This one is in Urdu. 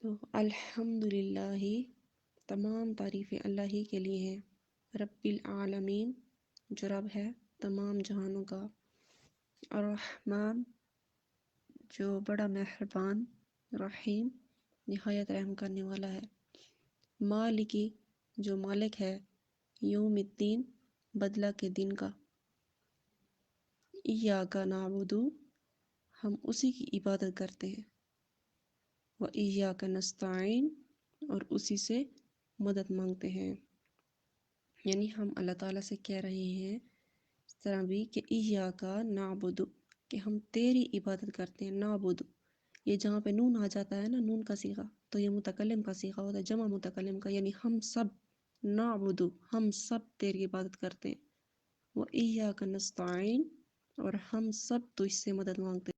تو الحمدللہ، تمام تعریفیں اللہ ہی کے لیے ہیں، رب العالمین، جو رب ہے تمام جہانوں کا، الرحمن، جو بڑا مہربان، رحیم، نہایت رحم کرنے والا ہے، مالکی، جو مالک ہے، یوم الدین، بدلہ کے دن کا، ایاک نعبد، ہم اسی کی عبادت کرتے ہیں، و ایاک نستعین، اور اسی سے مدد مانگتے ہیں، یعنی ہم اللہ تعالیٰ سے کہہ رہے ہیں اس طرح بھی کہ ایاک نعبد، کہ ہم تیری عبادت کرتے ہیں، نعبد، یہ جہاں پہ نون آ جاتا ہے نا، نون کا صیغہ، تو یہ متکلم کا صیغہ ہوتا ہے، جمع متکلم کا، یعنی ہم سب، نعبد، ہم سب تیری عبادت کرتے ہیں، و ایاک نستعین، اور ہم سب تجھ سے مدد مانگتے ہیں۔